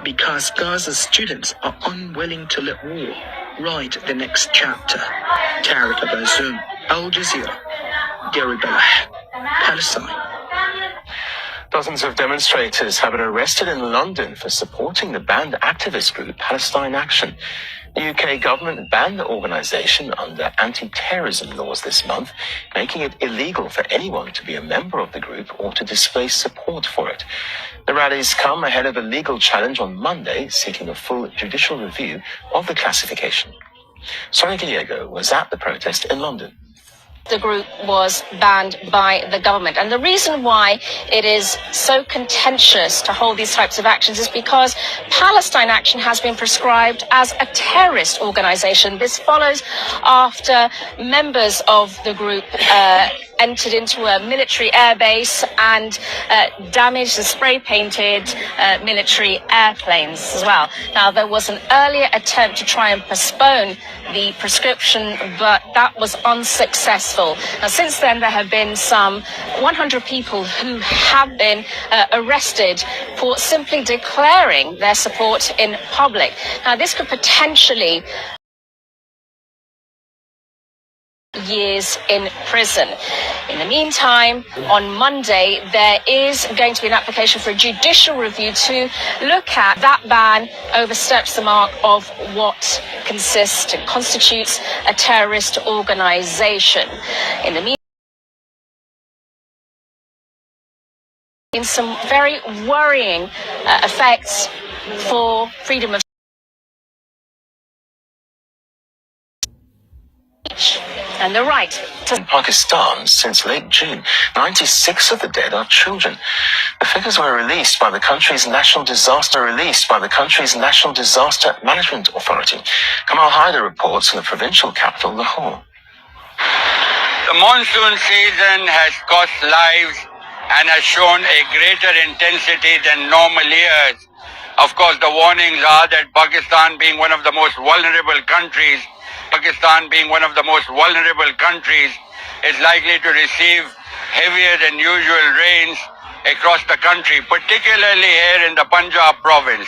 because Gaza's students are unwilling to let war write the next chapter. Tariq Abazoum, Al Jazeera, Deir Balah, Palestine. Dozens of demonstrators have been arrested in London for supporting the banned activist group Palestine Action. The UK government banned the organisation under anti-terrorism laws this month, making it illegal for anyone to be a member of the group or to display support for it. The rallies come ahead of a legal challenge on Monday seeking a full judicial review of the classification. Sonia Gallego was at the protest in London. The group was banned by the government. And the reason why it is so contentious to hold these types of actions is because Palestine Action has been prescribed as a terrorist organization. This follows after members of the group entered into a military airbase and damaged and spray-painted military airplanes as well. Now, there was an earlier attempt to try and postpone the prescription, but that was unsuccessful. Now, since then, there have been some 100 people who have been arrested for simply declaring their support in public. Now, this could potentially years in prison. In the meantime, on Monday, there is going to be an application for a judicial review to look at that ban oversteps the mark of what constitutes a terrorist organization. In the meantime, some very worrying effects for freedom of speech and the right to... In Pakistan, since late June, 96 of the dead are children. The figures were released by the country's National Disaster Management Authority. Kamal Haider reports from the provincial capital, Lahore. The monsoon season has cost lives and has shown a greater intensity than normal years. Of course, the warnings are that Pakistan being one of the most vulnerable countries, is likely to receive heavier than usual rains across the country, particularly here in the Punjab province.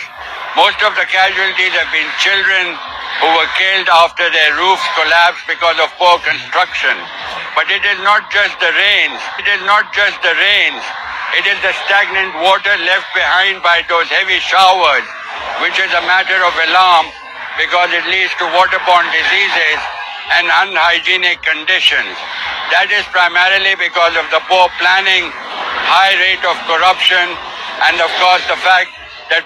Most of the casualties have been children who were killed after their roofs collapsed because of poor construction. But it is not just the rains. It is the stagnant water left behind by those heavy showers, which is a matter of alarm because it leads to waterborne diseases and unhygienic conditions. That is primarily because of the poor planning, high rate of corruption, and of course the fact that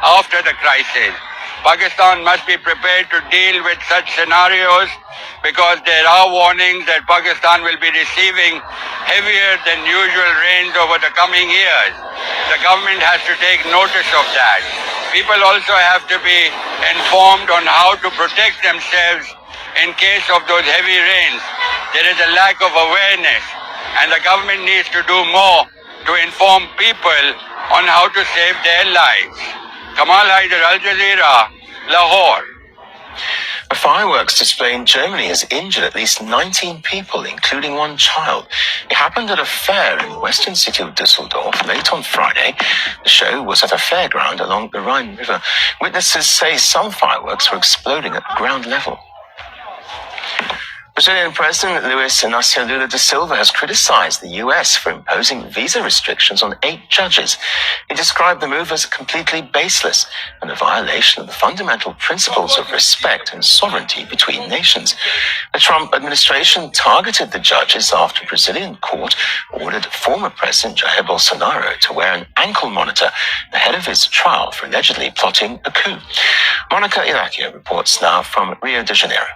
after the crisis, Pakistan must be prepared to deal with such scenarios because there are warnings that Pakistan will be receiving heavier than usual rains over the coming years. The government has to take notice of that. People also have to be informed on how to protect themselves in case of those heavy rains. There is a lack of awareness, and the government needs to do more to inform people on how to save their lives. Kamal Haider, Al Jazeera, Lahore. A fireworks display in Germany has injured at least 19 people, including one child. It happened at a fair in the western city of Düsseldorf late on Friday. The show was at a fairground along the Rhine River. Witnesses say some fireworks were exploding at ground level. Brazilian President Luiz Inácio Lula da Silva has criticized the U.S. for imposing visa restrictions on 8 judges. He described the move as completely baseless and a violation of the fundamental principles of respect and sovereignty between nations. The Trump administration targeted the judges after a Brazilian court ordered former President Jair Bolsonaro to wear an ankle monitor ahead of his trial for allegedly plotting a coup. Monica Ilakia reports now from Rio de Janeiro.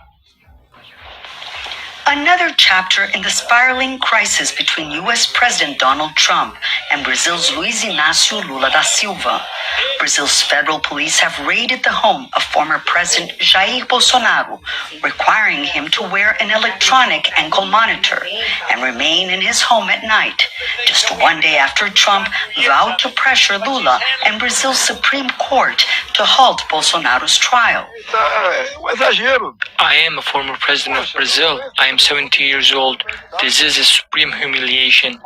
Another chapter in the spiraling crisis between U.S. President Donald Trump and Brazil's Luiz Inácio Lula da Silva. Brazil's federal police have raided the home of former President Jair Bolsonaro, requiring him to wear an electronic ankle monitor and remain in his home at night, just one day after Trump vowed to pressure Lula and Brazil's Supreme Court to to halt Bolsonaro's trial. I am a former president of Brazil. I am 70 years old. This is a supreme humiliation.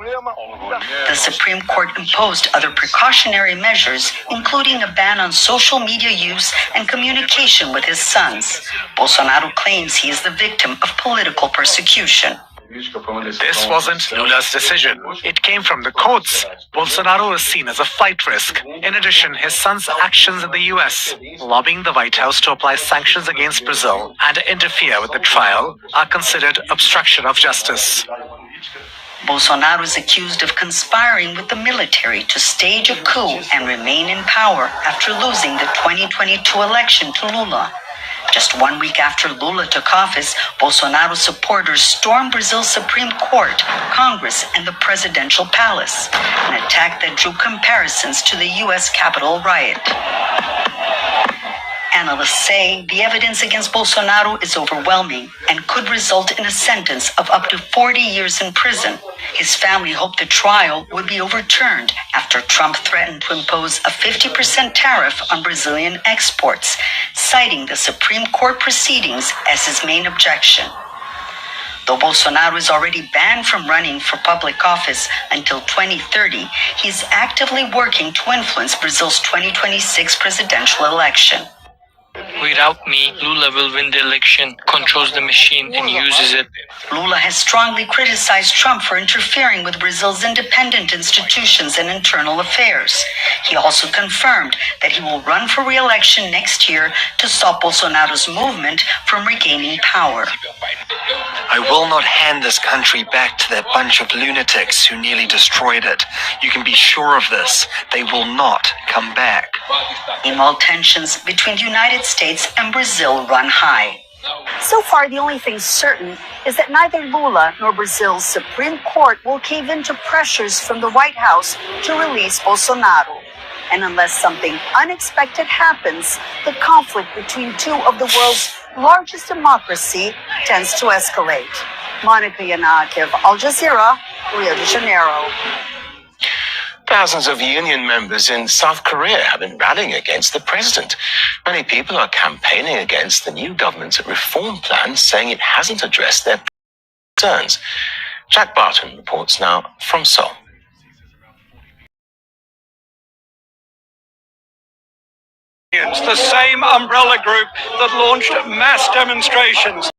The Supreme Court imposed other precautionary measures, including a ban on social media use and communication with his sons. Bolsonaro claims he is the victim of political persecution. This wasn't Lula's decision. It came from the courts. Bolsonaro is seen as a flight risk. In addition, his son's actions in the US, lobbying the White House to apply sanctions against Brazil and interfere with the trial, are considered obstruction of justice. Bolsonaro is accused of conspiring with the military to stage a coup and remain in power after losing the 2022 election to Lula. Just 1 week after Lula took office, Bolsonaro supporters stormed Brazil's Supreme Court, Congress, and the presidential palace, an attack that drew comparisons to the U.S. Capitol riot. Analysts say the evidence against Bolsonaro is overwhelming and could result in a sentence of up to 40 years in prison. His family hoped the trial would be overturned after Trump threatened to impose a 50% tariff on Brazilian exports, citing the Supreme Court proceedings as his main objection. Though Bolsonaro is already banned from running for public office until 2030, he is actively working to influence Brazil's 2026 presidential election. Without me, Lula will win the election, controls the machine, and uses it. Lula has strongly criticized Trump for interfering with Brazil's independent institutions and internal affairs. He also confirmed that he will run for re-election next year to stop Bolsonaro's movement from regaining power. I will not hand this country back to that bunch of lunatics who nearly destroyed it. You can be sure of this. They will not come back. Meanwhile, tensions between the United States and Brazil run high. So far, the only thing certain is that neither Lula nor Brazil's Supreme Court will cave into pressures from the White House to release Bolsonaro. And unless something unexpected happens, the conflict between two of the world's largest democracy tends to escalate. Monica Yanakiev, Al Jazeera, Rio de Janeiro. Thousands of union members in South Korea have been rallying against the president. Many people are campaigning against the new government's reform plan, saying it hasn't addressed their concerns. Jack Barton reports now from Seoul. The same umbrella group that launched mass demonstrations.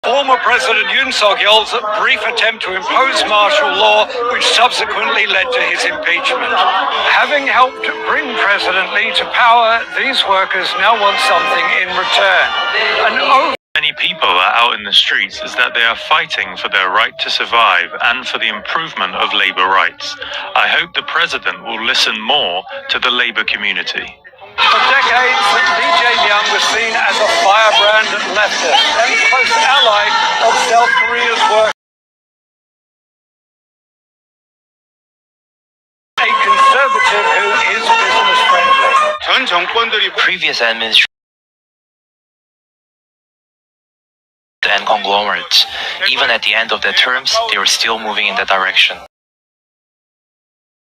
Former President Yoon Suk-yeol's brief attempt to impose martial law, which subsequently led to his impeachment. Having helped bring President Lee to power, these workers now want something in return. Many people are out in the streets is that they are fighting for their right to survive and for the improvement of labor rights. I hope the president will listen more to the labor community. For decades, Lee Jae-myung was seen as a firebrand leftist and close ally of South Korea's work. A conservative who is business friendly. Previous administration and conglomerates, even at the end of their terms, they were still moving in that direction.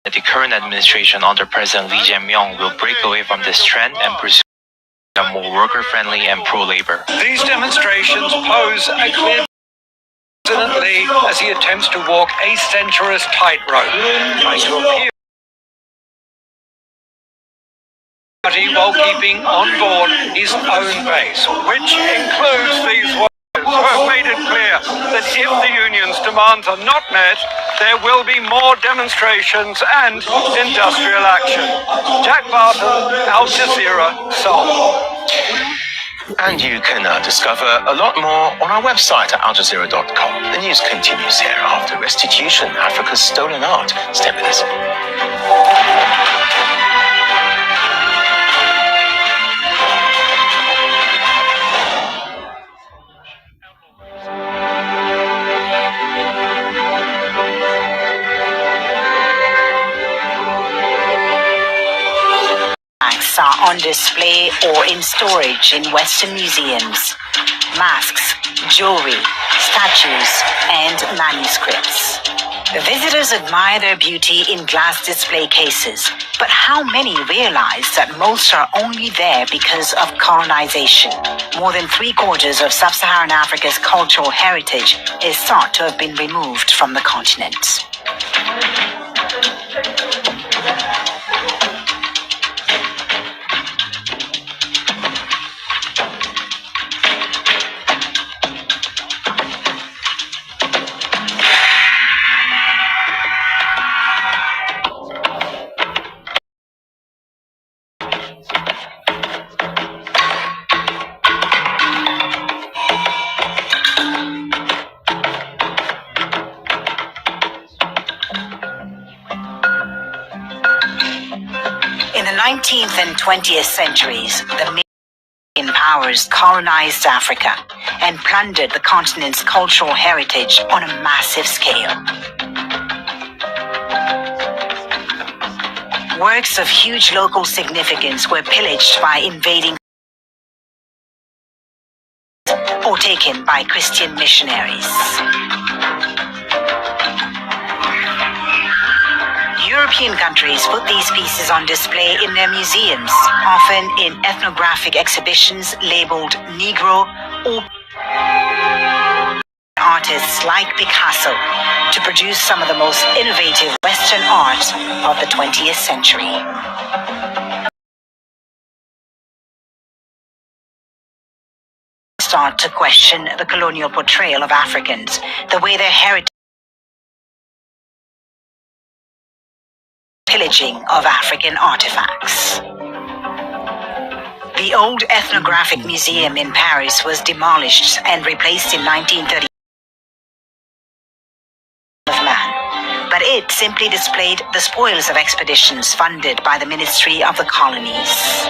The current administration under President Lee Jae-myung will break away from this trend and pursue a more worker-friendly and pro-labor. These demonstrations pose a clear President Lee as he attempts to walk a centrist tightrope, trying to appeal while keeping on board his own base, which includes these workers who have made it clear that if the union's demands are not met, there will be more demonstrations and industrial action. Jack Barton, Al Jazeera, Seoul. And you can discover a lot more on our website at aljazeera.com. The news continues here after Restitution, Africa's Stolen Art. Stay with us. Are on display or in storage in Western museums. Masks jewelry, statues, and manuscripts. Visitors admire their beauty in glass display cases, but how many realize that most are only there because of colonization? More than 3/4 of sub-Saharan Africa's cultural heritage is thought to have been removed from the continent. In the 19th and 20th centuries, the European powers colonized Africa and plundered the continent's cultural heritage on a massive scale. Works of huge local significance were pillaged by invading or taken by Christian missionaries. European countries put these pieces on display in their museums, often in ethnographic exhibitions labeled Negro or artists like Picasso to produce some of the most innovative Western art of the 20th century. Start to question the colonial portrayal of Africans, the way their heritage pillaging of African artifacts. The old ethnographic museum in Paris was demolished and replaced in 1930 of man, but it simply displayed the spoils of expeditions funded by the Ministry of the Colonies.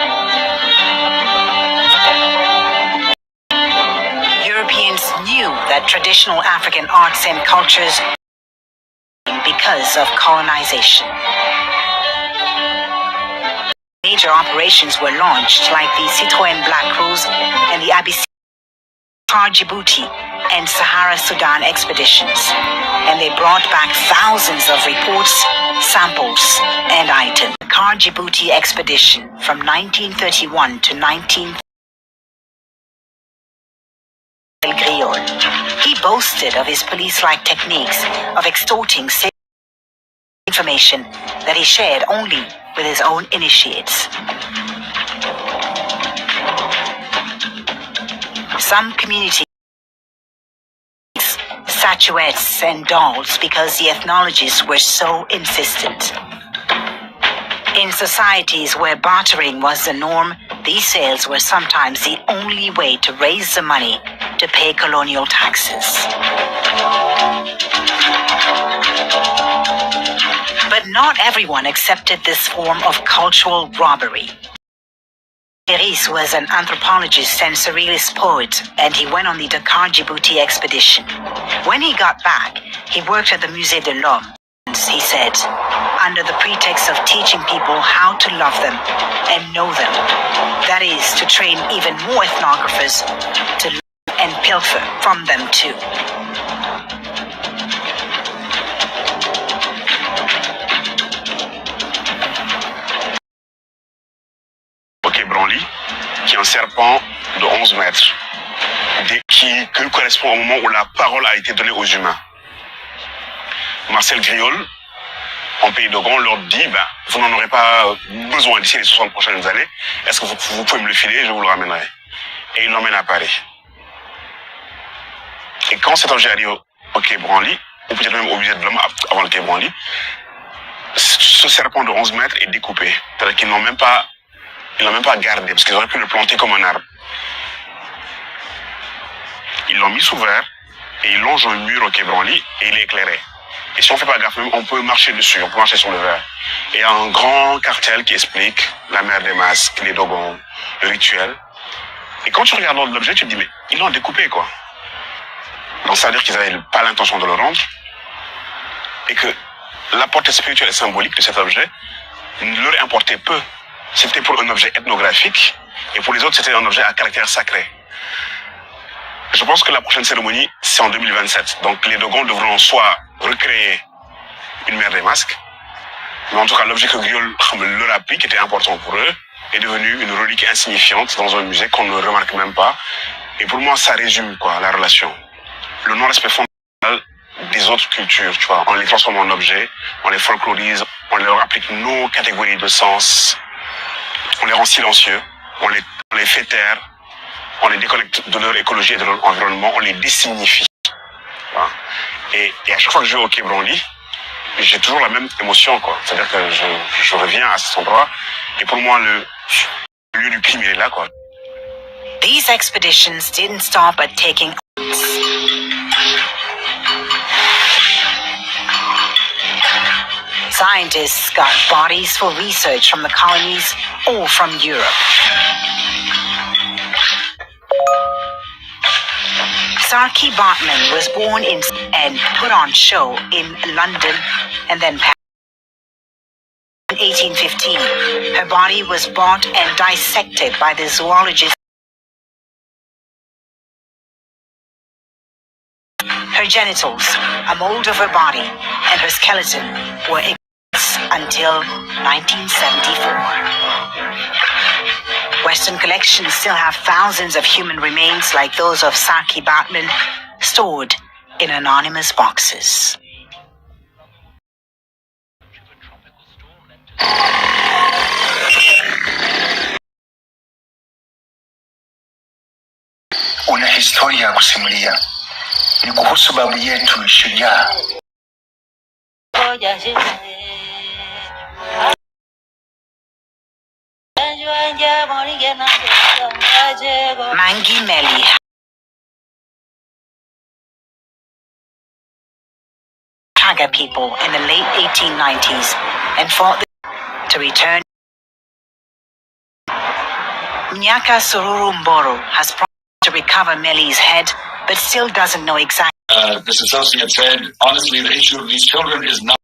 Europeans knew that traditional African arts and cultures because of colonization. Major operations were launched like the Citroën Black Cruise and the Abyssinia, Djibouti and Sahara Sudan expeditions, and they brought back thousands of reports, samples, and items. The Djibouti expedition from 1931 to 1930. El Griot. He boasted of his police-like techniques of extorting information that he shared only with his own initiates. Some communities statuettes and dolls because the ethnologists were so insistent. In societies where bartering was the norm, these sales were sometimes the only way to raise the money to pay colonial taxes. But not everyone accepted this form of cultural robbery. Eris was an anthropologist and surrealist poet, and he went on the Dakar Djibouti expedition. When he got back, he worked at the Musée de l'Homme, he said, under the pretext of teaching people how to love them and know them. That is, to train even more ethnographers to learn and pilfer from them too. Qui est un serpent de 11 mètres, qui correspond au moment où la parole a été donnée aux humains. Marcel Griol, en Pays Dogon, leur dit, vous n'en aurez pas besoin d'ici les 60 prochaines années, est-ce que vous pouvez me le filer, je vous le ramènerai. Et il l'emmène à Paris. Et quand cet objet arrive au Quai Branly, ou peut-être même au musée de l'Homme avant le Quai Branly, ce serpent de 11 mètres est découpé. C'est-à-dire qu'ils n'ont même pas gardé, parce qu'ils auraient pu le planter comme un arbre. Ils l'ont mis sous verre, et ils longent un mur au Quai Branly, et il est éclairé. Et si on ne fait pas gaffe, on peut marcher dessus, on peut marcher sur le verre. Et il y a un grand cartel qui explique la mer des masques, les dogons, le rituel. Et quand tu regardes l'objet, tu te dis, mais ils l'ont découpé, quoi. Donc ça veut dire qu'ils n'avaient pas l'intention de le rendre, et que la portée spirituelle et symbolique de cet objet leur importait peu. C'était pour un objet ethnographique, et pour les autres, c'était un objet à caractère sacré. Je pense que la prochaine cérémonie, c'est en 2027. Donc les Dogons devront soit recréer une mer des masques, mais en tout cas l'objet que Guillaume leur a pris, qui était important pour eux, est devenu une relique insignifiante dans un musée qu'on ne remarque même pas. Et pour moi, ça résume la relation. Le non-respect fondamental des autres cultures, tu vois. On les transforme en objets, on les folklorise, on leur applique nos catégories de sens, on les rend silencieux, on les fait taire, on les déconnecte de leur écologie et de leur environnement, on les désignifie. Voilà. Et à chaque fois que je vais au Quai Branly, j'ai toujours la même émotion, quoi. C'est-à-dire que je reviens à cet endroit, et pour moi, le lieu du crime, il est là, quoi. These expeditions didn't stop at taking Scientists got bodies for research from the colonies or from Europe. Sarki Bartman was born in and put on show in London and then Paris. In 1815, her body was bought and dissected by the zoologist. Her genitals, a mold of her body, and her skeleton were until 1974. Western collections still have thousands of human remains like those of Sarki Bartman stored in anonymous boxes. Una historia ya kusimulia ni kuhusu babu yetu shujaa. Mangi Meli Haga people in the late 1890s and fought to return. Mnyaka Sururu Mboro has promised to recover Meli's head, but still doesn't know exactly. This associate said, honestly, the issue of these children is not.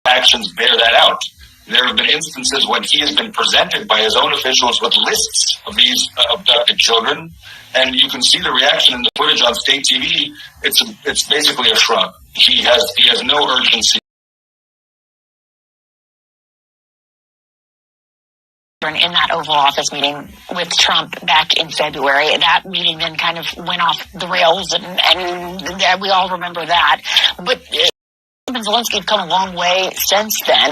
Actions bear that out. There have been instances when he has been presented by his own officials with lists of these abducted children, and you can see the reaction in the footage on state TV. It's basically a shrug. He has no urgency. In that Oval Office meeting with Trump back in February. That meeting then kind of went off the rails, and we all remember that. But Zelensky has come a long way since then.